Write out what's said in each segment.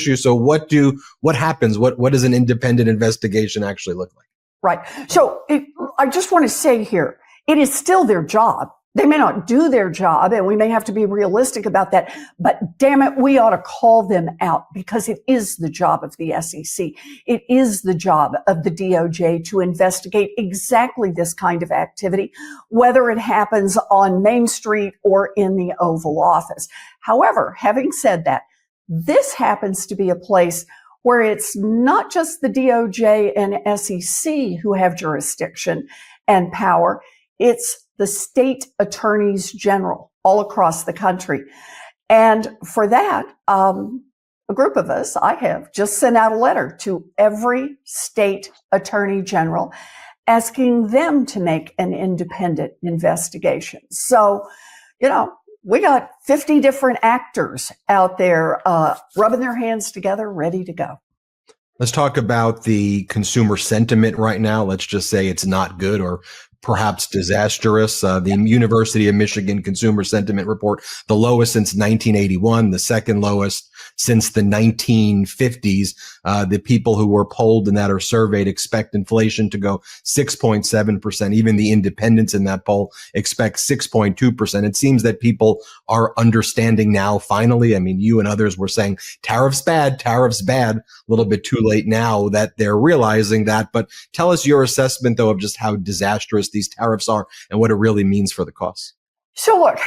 issue. So what happens? What does an independent investigation actually look like? Right. So I just want to say here, it is still their job. They may not do their job, and we may have to be realistic about that, but damn it, we ought to call them out, because it is the job of the SEC. It is the job of the DOJ to investigate exactly this kind of activity, whether it happens on Main Street or in the Oval Office. However, having said that, this happens to be a place where it's not just the DOJ and SEC who have jurisdiction and power. It's the state attorneys general all across the country. And for that, a group of us, I have just sent out a letter to every state attorney general asking them to make an independent investigation. So, we got 50 different actors out there rubbing their hands together, ready to go. Let's talk about the consumer sentiment right now. Let's just say it's not good, or perhaps disastrous. The University of Michigan Consumer Sentiment Report, the lowest since 1981, the second lowest since the 1950s. The people who were polled and that are surveyed expect inflation to go 6.7%. Even the independents in that poll expect 6.2%. It seems that people are understanding now, finally. I mean, you and others were saying tariffs bad, a little bit too late now that they're realizing that. But tell us your assessment, though, of just how disastrous these tariffs are and what it really means for the costs. So look,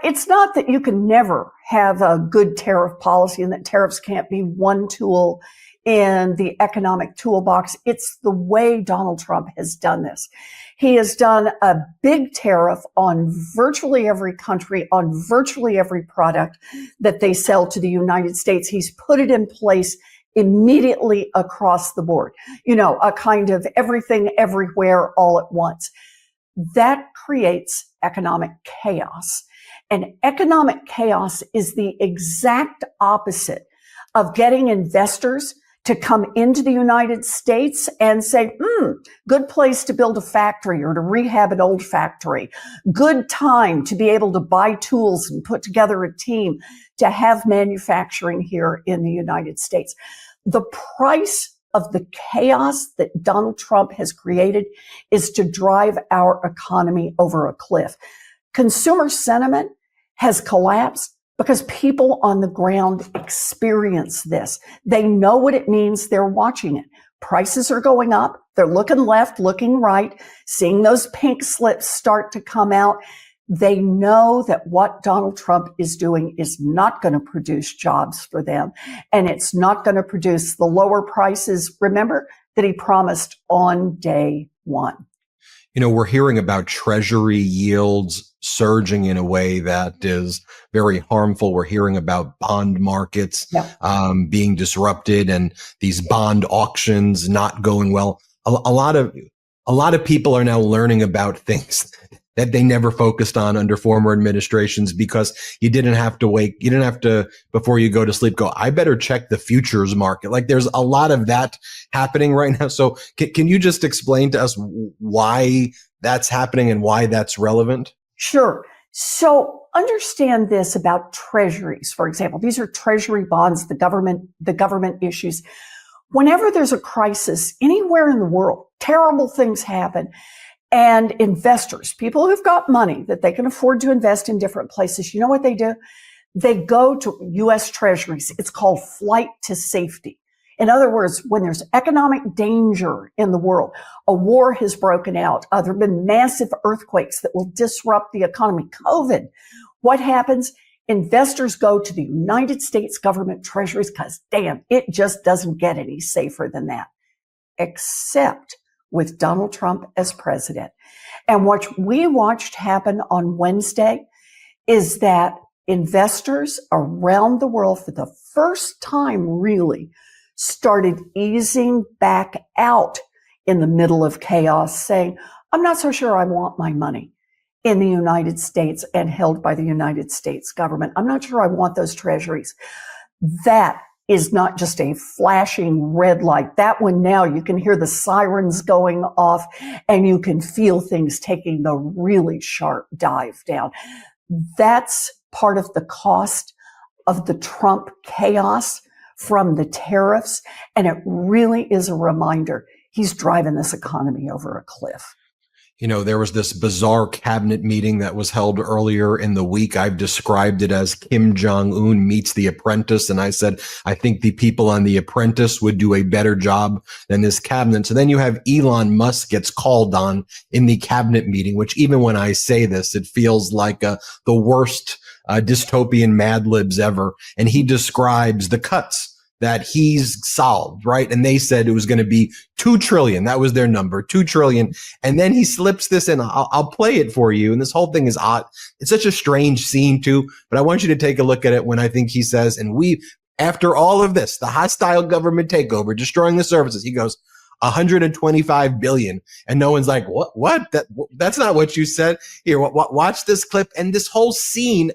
it's not that you can never have a good tariff policy and that tariffs can't be one tool in the economic toolbox. It's the way Donald Trump has done this. He has done a big tariff on virtually every country, on virtually every product that they sell to the United States. He's put it in place immediately across the board, a kind of everything, everywhere, all at once. That creates economic chaos. And economic chaos is the exact opposite of getting investors to come into the United States and say, good place to build a factory or to rehab an old factory. Good time to be able to buy tools and put together a team to have manufacturing here in the United States. The price of the chaos that Donald Trump has created is to drive our economy over a cliff. Consumer sentiment has collapsed because people on the ground experience this. They know what it means. They're watching it. Prices are going up. They're looking left, looking right, seeing those pink slips start to come out. They know that what Donald Trump is doing is not going to produce jobs for them, and it's not going to produce the lower prices, remember, that he promised on day one. We're hearing about Treasury yields surging in a way that is very harmful. We're hearing about bond markets being disrupted and these bond auctions not going well. A lot of people are now learning about things that they never focused on under former administrations, because you didn't have to, before you go to sleep, go, I better check the futures market. Like, there's a lot of that happening right now. So can you just explain to us why that's happening and why that's relevant? Sure. So understand this about treasuries, for example. These are treasury bonds the government issues. Whenever there's a crisis anywhere in the world, terrible things happen. And investors, people who've got money that they can afford to invest in different places, you know what they do? They go to U.S. treasuries. It's called flight to safety. In other words, when there's economic danger in the world, a war has broken out, there have been massive earthquakes that will disrupt the economy, COVID, what happens? Investors go to the United States government treasuries because, damn, it just doesn't get any safer than that, except with Donald Trump as president. And what we watched happen on Wednesday is that investors around the world, for the first time really, started easing back out in the middle of chaos, saying, I'm not so sure I want my money in the United States and held by the United States government. I'm not sure I want those treasuries. That is not just a flashing red light. That one now you can hear the sirens going off and you can feel things taking the really sharp dive down. That's part of the cost of the Trump chaos from the tariffs. And it really is a reminder he's driving this economy over a cliff. You know, there was this bizarre cabinet meeting that was held earlier in the week. I've described it as Kim Jong-un meets The Apprentice. And I said, I think the people on The Apprentice would do a better job than this cabinet. So then you have Elon Musk gets called on in the cabinet meeting, which even when I say this, it feels like the worst dystopian Mad Libs ever. And he describes the cuts that he's solved, right? And they said it was going to be 2 trillion. That was their number, 2 trillion. And then he slips this in. I'll play it for you. And this whole thing is odd. It's such a strange scene too, but I want you to take a look at it when I think he says, and after all of this, the hostile government takeover, destroying the services, he goes, 125 billion. And no one's like, what? That's not what you said. Here, watch this clip. And this whole scene,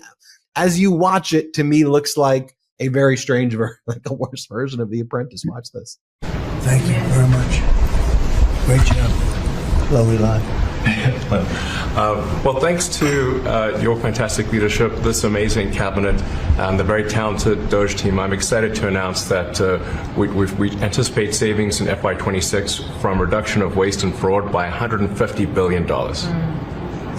as you watch it, to me looks like a very strange, like a worse version of The Apprentice. Watch this. Thank you very much. Great job. Lovely line. Well, thanks to your fantastic leadership, this amazing cabinet, and the very talented Doge team, I'm excited to announce that we anticipate savings in FY26 from reduction of waste and fraud by $150 billion.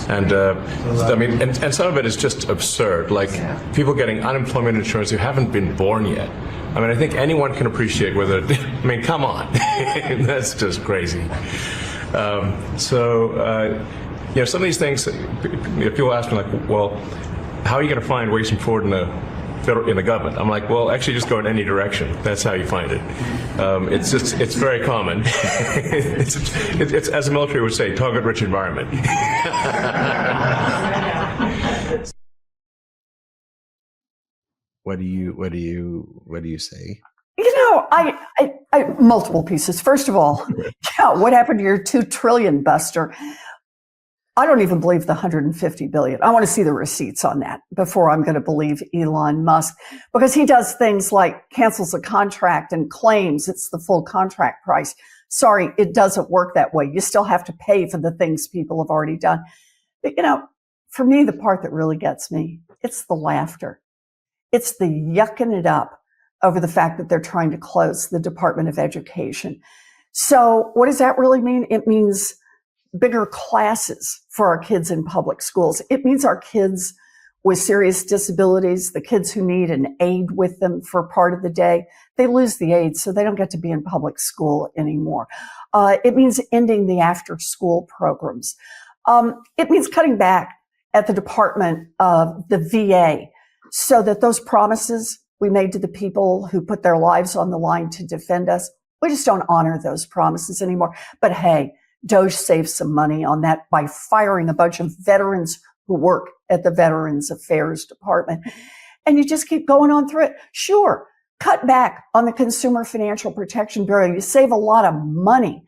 And I mean, and some of it is just absurd, like people getting unemployment insurance who haven't been born yet. I mean, I think anyone can appreciate whether, I mean, come on, that's just crazy. You know, some of these things, people ask me like, well, how are you going to find waste and fraud in the government? I'm like, well, actually just go in any direction. That's how you find it. It's very common. it's as the military would say, target rich environment. What do you say? You know, I multiple pieces. First of all, what happened to your 2 trillion, Buster? I don't even believe the 150 billion. I want to see the receipts on that before I'm going to believe Elon Musk, because he does things like cancels a contract and claims it's the full contract price. Sorry, it doesn't work that way. You still have to pay for the things people have already done. But, you know, for me, the part that really gets me, it's the laughter. It's the yucking it up over the fact that they're trying to close the Department of Education. So what does that really mean? It means bigger classes for our kids in public schools. It means our kids with serious disabilities, the kids who need an aide with them for part of the day, they lose the aid, so they don't get to be in public school anymore. It means ending the after-school programs. It means cutting back at the Department of the VA so that those promises we made to the people who put their lives on the line to defend us, we just don't honor those promises anymore. But hey, Doge saved some money on that by firing a bunch of veterans who work at the Veterans Affairs Department. And you just keep going on through it. Sure, cut back on the Consumer Financial Protection Bureau. You save a lot of money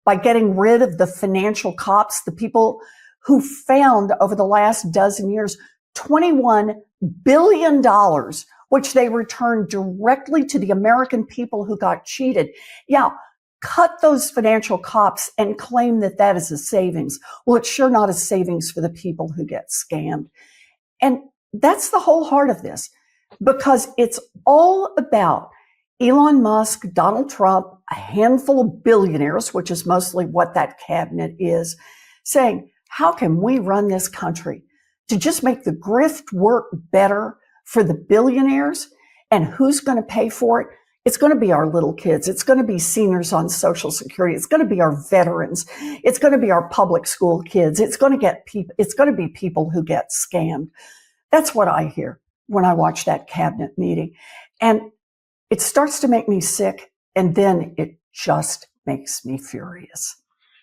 by getting rid of the financial cops, the people who found over the last dozen years $21 billion, which they returned directly to the American people who got cheated. Yeah, cut those financial cops and claim that that is a savings. Well, it's sure not a savings for the people who get scammed. And that's the whole heart of this, because it's all about Elon Musk, Donald Trump, a handful of billionaires, which is mostly what that cabinet is, saying, how can we run this country to just make the grift work better for the billionaires? And who's going to pay for it? It's going to be our little kids. It's going to be seniors on Social Security. It's going to be our veterans. It's going to be our public school kids. It's going to be people who get scammed. That's what I hear when I watch that cabinet meeting. And it starts to make me sick, and then it just makes me furious.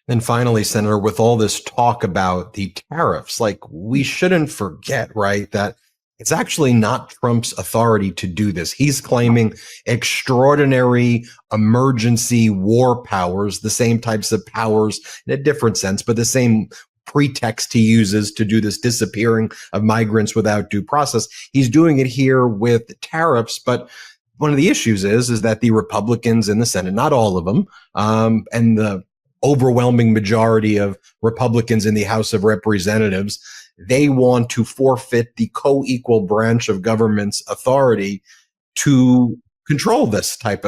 And finally, Senator, with all this talk about the tariffs, like, we shouldn't forget, right, that it's actually not Trump's authority to do this. He's claiming extraordinary emergency war powers, the same types of powers in a different sense, but the same pretext he uses to do this disappearing of migrants without due process. He's doing it here with tariffs, but one of the issues is that the Republicans in the Senate, not all of them, and the overwhelming majority of Republicans in the House of Representatives, they want to forfeit the co-equal branch of government's authority to control this type of